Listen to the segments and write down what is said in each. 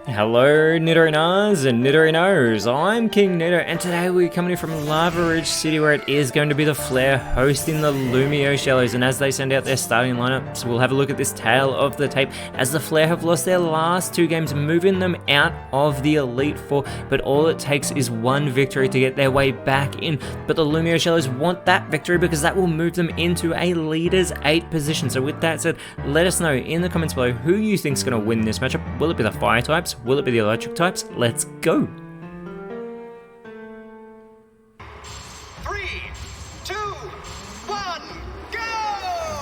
Hello Nidorinas and Nidorinos, I'm KingNido and today we're coming in from Lava Ridge City where it is going to be the Flare hosting the Lumio Shallows, and as they send out their starting lineups we'll have a look at this tale of the tape as the Flare have lost their last two games, moving them out of the Elite Four, but all it takes is one victory to get their way back in. But the Lumio Shallows want that victory because that will move them into a Leaders 8 position. So with that said, let us know in the comments below who you think is going to win this matchup. Will it be the Fire types? Will it be the electric types? Let's go! 3, 2, 1, go!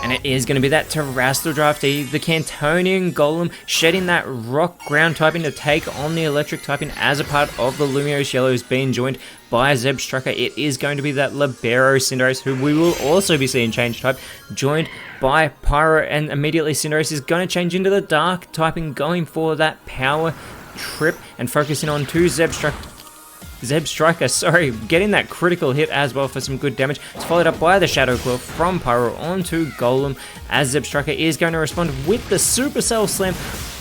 And it is going to be that Terrestrial draftee, the Cantonian Golem, shedding that rock ground typing to take on the electric typing as a part of the Lumio Shallows, being joined by Zebstrucker. It is going to be that Libero Cinderace, who we will also be seeing change type, joined by Pyro, and immediately Cinderace is going to change into the dark typing, going for that power trip and focusing on two Zebstrucker, getting that critical hit as well for some good damage. It's followed up by the Shadow Claw from Pyro onto Golem, as Zebstrucker is going to respond with the Supercell Slam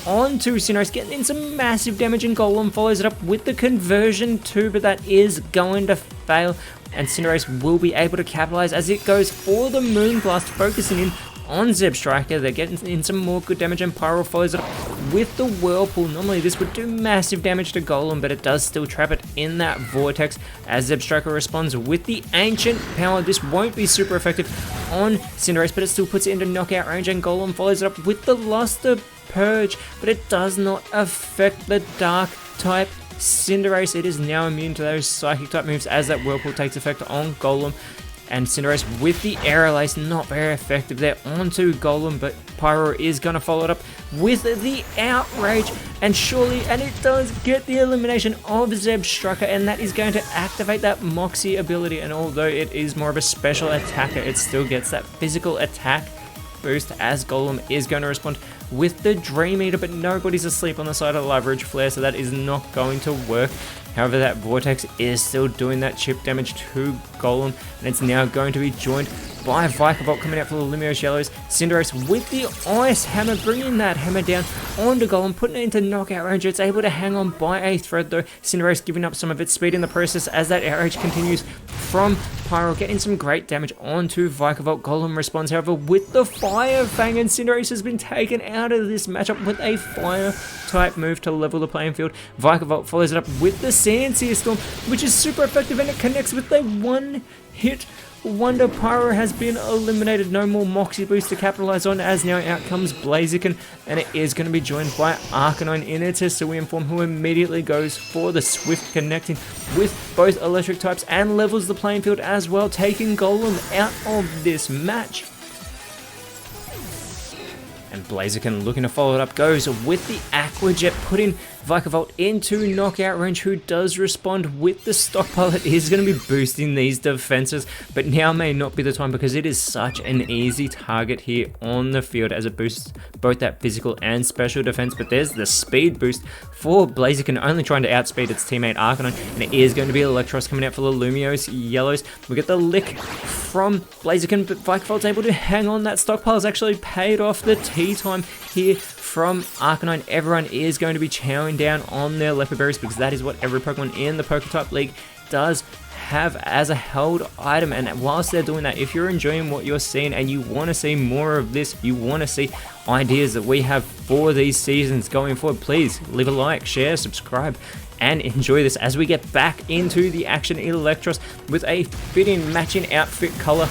onto Cinderace, getting in some massive damage, and Golem follows it up with the conversion too, but that is going to fail, and Cinderace will be able to capitalize as it goes for the Moonblast, focusing in on Zebstrucker. They're getting in some more good damage, and Pyro follows it up with the Whirlpool. Normally this would do massive damage to Golem, but it does still trap it in that Vortex as Zebstrucker responds with the Ancient Power. This won't be super effective on Cinderace, but it still puts it into knockout range, and Golem follows it up with the Luster Purge, but it does not affect the Dark type Cinderace. It is now immune to those Psychic type moves as that Whirlpool takes effect on Golem. And Cinderace with the Aerial Ace, not very effective there onto Golem, but Pyro is going to follow it up with the Outrage, and it does get the elimination of Zebstrucker, and that is going to activate that Moxie ability. And although it is more of a special attacker, it still gets that physical attack boost as Golem is going to respond with the Dream Eater, but nobody's asleep on the side of the Lava Ridge Flare, so that is not going to work. However, that Vortex is still doing that chip damage to Golem, and it's now going to be joined by Vikavolt coming out for the Lumio Shallows. Cinderace with the Ice Hammer, bringing that hammer down onto Golem, putting it into knockout range. It's able to hang on by a thread though. Cinderace giving up some of its speed in the process as that outrage continues from Pyro, getting some great damage onto Vikavolt. Golem responds, however, with the Fire Fang, and Cinderace has been taken out of this matchup with a Fire type move to level the playing field. Vikavolt follows it up with the Sandsear Storm, which is super effective, and it connects with a one-hit wonder. Pyro has been eliminated. No more Moxie boost to capitalize on, as now out comes Blaziken, and it is going to be joined by Arcanine in it, so we inform, who immediately goes for the Swift, connecting with both electric types and levels the playing field as well, taking Golem out of this match. And Blaziken looking to follow it up goes with the Aqua Jet, putting Vikavolt into knockout range, who does respond with the Stockpile. It is going to be boosting these defenses, but now may not be the time because it is such an easy target here on the field as it boosts both that physical and special defense. But there's the speed boost for Blaziken, only trying to outspeed its teammate Arcanine, and it is going to be Electros coming out for the Lumios Yellows. We get the Lick from Blaziken, but Vikavolt's able to hang on. That Stockpile's actually paid off the tea time here from Arcanine. Everyone is going to be chowing down on their Leopard Berries because that is what every Pokemon in the PokeType League does have as a held item. And whilst they're doing that, if you're enjoying what you're seeing and you want to see more of this, you want to see ideas that we have for these seasons going forward, please leave a like, share, subscribe, and enjoy this as we get back into the action. Electros with a fitting matching outfit color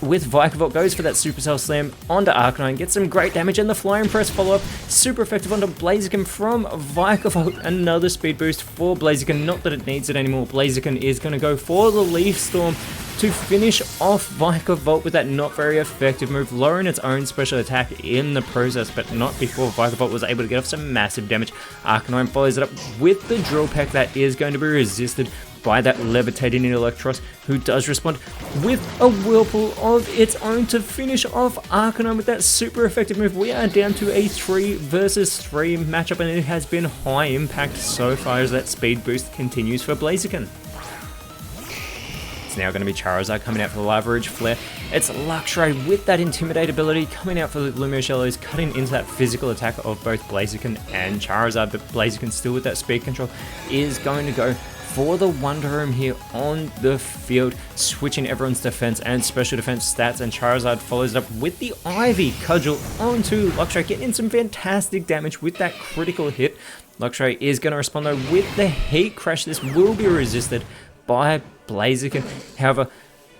with Vikavolt goes for that Supercell Slam onto Arcanine, gets some great damage, and the Flying Press follow-up, super effective onto Blaziken from Vikavolt. Another speed boost for Blaziken, not that it needs it anymore. Blaziken is going to go for the Leaf Storm to finish off Vikavolt with that not very effective move, lowering its own special attack in the process, but not before Vikavolt was able to get off some massive damage. Arcanine follows it up with the Drill Peck that is going to be resisted by that Levitating Electros, who does respond with a Whirlpool of its own to finish off Arcanine with that super effective move. We are down to a 3 versus 3 matchup, and it has been high impact so far as that speed boost continues for Blaziken. It's now going to be Charizard coming out for the Lava Ridge Flare, It's Luxray with that Intimidate ability coming out for the Lumiose Yellows, cutting into that physical attack of both Blaziken and Charizard, but Blaziken still with that speed control is going to go for the Wonder Room here on the field, switching everyone's defense and special defense stats, and Charizard follows it up with the Ivy Cudgel onto Luxray, getting in some fantastic damage with that critical hit. Luxray is going to respond though with the Heat Crash. This will be resisted by Blaziken. However,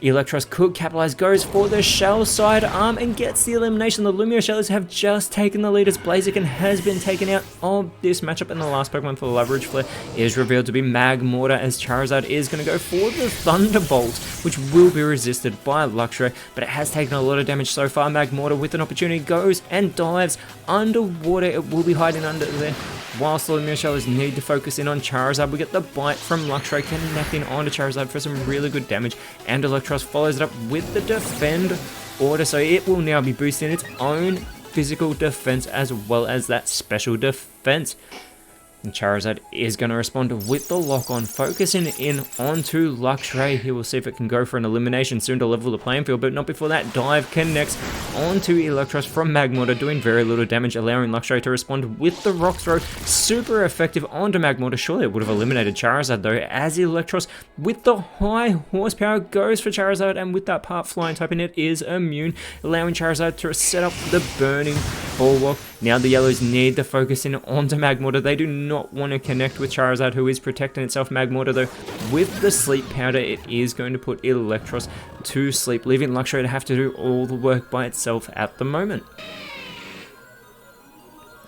Electros could capitalize, goes for the Shell Side Arm and gets the elimination. The Lumiose Shells have just taken the lead as Blaziken has been taken out of this matchup, and the last Pokemon for the Leverage Flare is revealed to be Magmortar, as Charizard is going to go for the Thunderbolt, which will be resisted by Luxray, but it has taken a lot of damage so far. Magmortar with an opportunity goes and dives underwater. It will be hiding under there. Whilst the Lumiose Shells need to focus in on Charizard, we get the bite from Luxray connecting onto Charizard for some really good damage, and Electros follows it up with the Defend order, so it will now be boosting its own physical defense as well as that special defense. And Charizard is going to respond with the Lock On, focusing in onto Luxray. He will see if it can go for an elimination soon to level the playing field, but not before that. Dive connects onto Electros from Magmortar, doing very little damage, allowing Luxray to respond with the Rock Throw. Super effective onto Magmortar. Surely it would have eliminated Charizard though, as Electros with the high horsepower goes for Charizard, and with that part flying typing, it is immune, allowing Charizard to set up the Burning Bulwark. Now the Yellows need to focus in onto Magmortar. They do not want to connect with Charizard, who is protecting itself. Magmortar though, with the Sleep Powder, it is going to put Electros to sleep, leaving Luxray to have to do all the work by itself at the moment.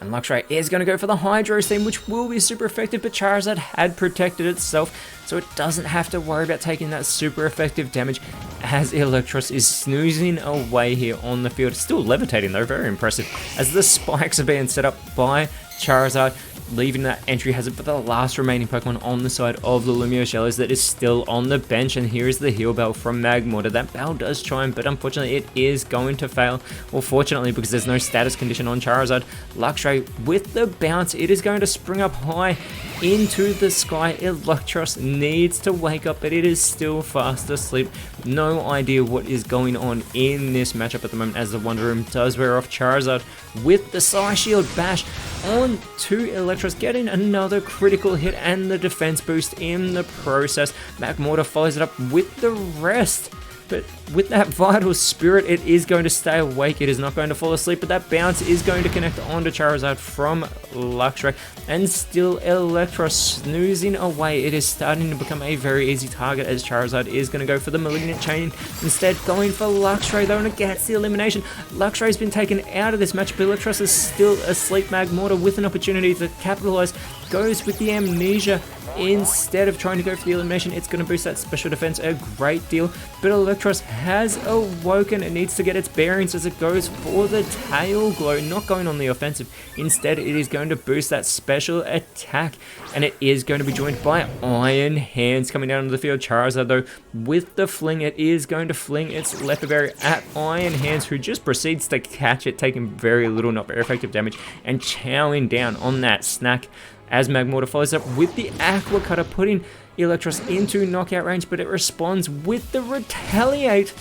And Luxray is going to go for the Hydro Steam, which will be super effective, but Charizard had protected itself, so it doesn't have to worry about taking that super effective damage, as Electros is snoozing away here on the field. Still levitating though, very impressive, as the spikes are being set up by Charizard, leaving that entry hazard for the last remaining Pokemon on the side of the Lumiose Yellows that is still on the bench. And here is the Heal Bell from Magmortar. That bell does chime, but unfortunately it is going to fail. Or fortunately, because there's no status condition on Charizard. Luxray with the bounce, it is going to spring up high into the sky. Electros needs to wake up, but it is still fast asleep. No idea what is going on in this matchup at the moment, as the Wonder Room does wear off Charizard with the Psy Shield Bash on to Electros, getting another critical hit and the defense boost in the process. Magmortar follows it up with the rest, but with that Vital Spirit, it is going to stay awake. It is not going to fall asleep, but that bounce is going to connect onto Charizard from Luxray, and still Electros snoozing away. It is starting to become a very easy target, as Charizard is going to go for the Malignant Chain, instead going for Luxray though, and it gets the elimination. Luxray's been taken out of this match, but Electros is still asleep. Magmortar with an opportunity to capitalize goes with the Amnesia. Instead of trying to go for the elimination, it's going to boost that special defense a great deal, but Electros has awoken. It needs to get its bearings as it goes for the Tail Glow, not going on the offensive. Instead, it is going to boost that special attack, and it is going to be joined by Iron Hands coming down to the field. Charizard though, with the fling, it is going to fling its Leper Berry at Iron Hands, who just proceeds to catch it, taking very little, not very effective damage, and chowing down on that snack, as Magmortar follows up with the Aqua Cutter, putting Electros into knockout range, but it responds with the Retaliate,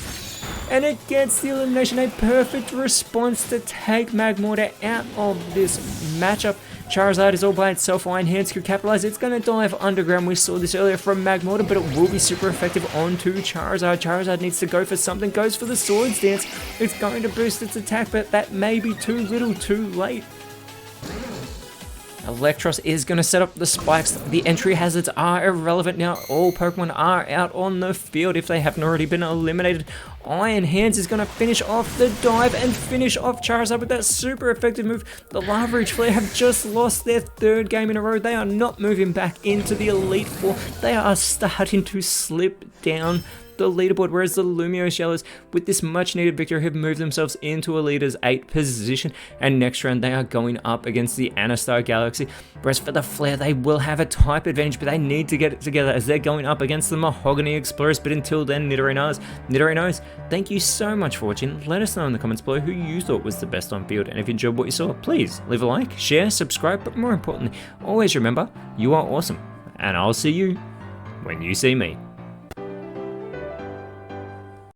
and it gets the elimination. A perfect response to take Magmortar out of this matchup. Charizard is all by itself. Iron Hands could capitalize. It's going to dive underground. We saw this earlier from Magmortar, but it will be super effective onto Charizard. Charizard needs to go for something. Goes for the Swords Dance. It's going to boost its attack, but that may be too little too late. Electros is going to set up the spikes. The entry hazards are irrelevant now. All Pokemon are out on the field if they haven't already been eliminated. Iron Hands is going to finish off the dive and finish off Charizard with that super effective move. The Leverage Flare have just lost their third game in a row. They are not moving back into the Elite Four. They are starting to slip down the leaderboard, whereas the Lumiose Yellows, with this much needed victory, have moved themselves into a leader's 8th position, and next round they are going up against the Anastar Galaxy. Whereas for the Flare, they will have a type advantage, but they need to get it together as they're going up against the Mahogany Explorers. But until then, Nidorinos, thank you so much for watching. Let us know in the comments below who you thought was the best on field, and if you enjoyed what you saw, please leave a like, share, subscribe, but more importantly, always remember, you are awesome, and I'll see you when you see me.